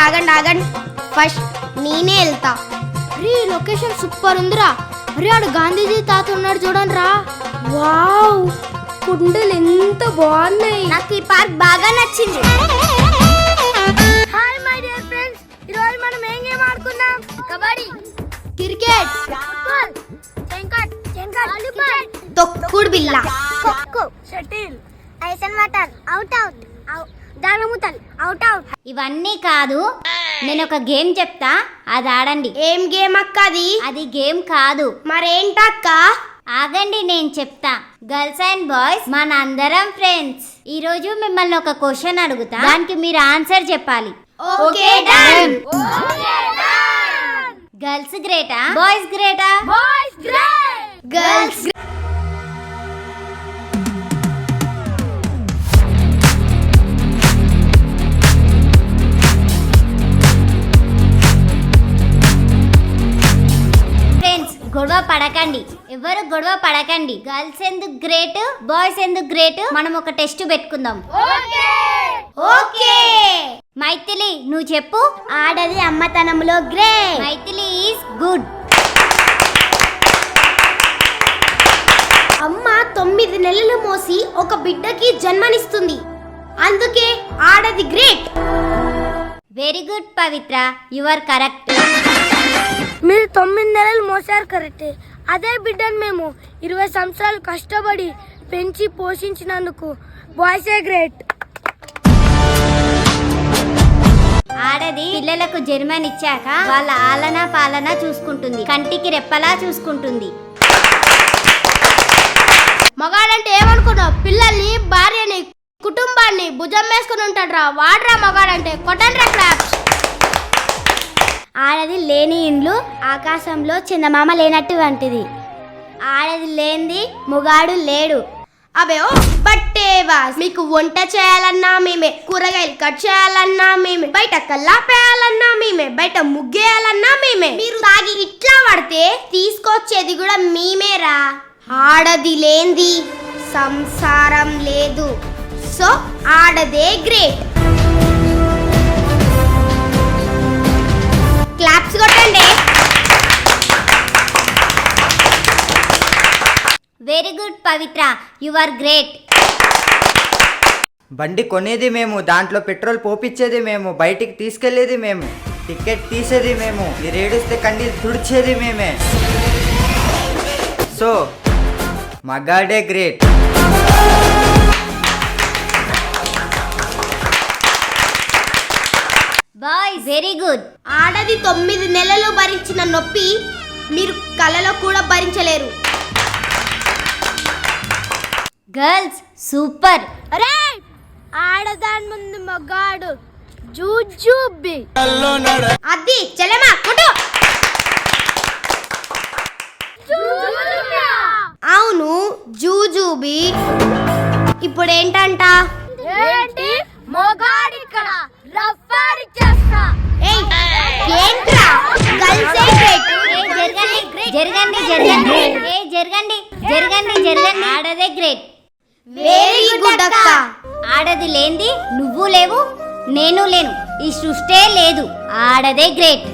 ఆగండి ఫస్ట్ నేనే వెళ్తా. అరే లొకేషన్ సూపర్ ఉందిరా. అరే ఆడు గాంధీజీ తాత ఉన్నాడు చూడండి రా. వావ్ కుండలు ఎంత బాగున్నాయి. నాకు ఈ పార్క్ బాగా నచ్చింది. హాయ్ మై డియర్ ఫ్రెండ్స్, ఈ రోజు మనం ఏం గేమ్ ఆడుకుందాం? కబడ్డీ, క్రికెట్, ఫుట్బాల్, వాలీబాల్, తొక్కుడు బిల్ల, khokho, shuttle, ice and water, out దానముతల్, అవుట్. ఇవన్నీ కాదు, నేను ఒక గేమ్ చెప్తా, అది ఆడండి. ఏం గేమ్ అక్క అది? అది గేమ్ కాదు. మరేంటక్క? ఆగండి నేను చెప్తా. గర్ల్స్ అండ్ బాయ్స్ మన అందరం ఫ్రెండ్స్. ఈ రోజు మిమ్మల్ని ఒక క్వశ్చన్ అడుగుతా, దానికి మీరు ఆన్సర్ చెప్పాలి. Okay done. గర్ల్స్ గ్రేటా బాయ్స్ గ్రేటా? Boys great. గర్ల్స్. గొడవ పడకండి, ఎవరు గొడవ పడకండి. గర్ల్స్ ఎందుకు గ్రేట్, బాయ్స్ ఎందుకు గ్రేట్, మనం ఒక టెస్ట్ పెట్టుకుందాం. ఓకే. మైథిలి నువ్వు చెప్పు. ఆడది అమ్మతనంలో గ్రేట్. Maithili is good. అమ్మ 9 నెలలు మోసి ఒక బిడ్డకి జన్మనిస్తుంది, అందుకే ఆడది great. Very good Pavitra, you are correct. మీరు 9 నెలలు మోసారు కరెక్టే. అదే బిడ్డను మేము 20 సంవత్సరాలు కష్టపడి పెంచి పోషించినందుకు బాయ్సే గ్రేట్. ఆడది పిల్లలకు జన్మనిచ్చాక వాళ్ళ ఆలన పాలన చూసుకుంటుంది, కంటికి రెప్పలా చూసుకుంటుంది. మగాడంటే ఏమనుకున్నావు? పిల్లల్ని, భార్యని, కుటుంబాన్ని భుజం వేసుకుని ఉంటాడ్రా, వాడ్రా మగాడంటే. కొట్టండ్రా క్లాప్స్. ఆడది లేని ఇండ్లు ఆకాశంలో చందమామ లేనట్టు వంటిది. ఆడది లేనిది మొగాడు లేడు. అబే ఓ బట్టేవా, మీకు వంట చేయాలన్నా మేమే, కూరగాయలు కట్ చేయాలన్నా మేమే, బయట కల్లాపేయాలన్నా మేమే, బయట ముగ్గేయాలన్నా మేమే. మీరు తాగి ఇట్లా పడితే తీసుకొచ్చేది కూడా మేమేరా. ఆడది లేంది సంసారం లేదు. సో ఆడదే గ్రేట్. క్లాప్స్ కొట్టండి. Very good Pavitra, you are great. బండి కొనేది మేము, దాంట్లో పెట్రోల్ పోపిచ్చేది మేము, బయటికి తీసుకెళ్లేది మేము, టికెట్ తీసేది మేము, మీరు ఏడిస్తే కన్నీరు తుడిచేది మేమే. సో మగాడే గ్రేట్. Boys very good. ఆడది 9 నెలలు భరించిన నొప్పి మీరు కలలో కూడా భరించలేరు. Girls super. అరే ఆడదాని ముందు మగాడు జూజూబి. అది చెలమా కొట్టు. అవును జూజూబి. ఇప్పుడు ఏంటంట? ఏంటి మగాడు ఇక్కడ రఫారీ చేస్తా. ఏయ్ ఏంట్రా? గర్ల్సే గ్రేట్. జరగండి జరగండి జరగండి జరగండి జరగండి. ఆడదే గ్రేట్. వెరీ గుడ్ అక్క. ఆడది లేంది నువ్వు లేవు, నేను లేను, ఈ సృష్టే లేదు. ఆడదే గ్రేట్.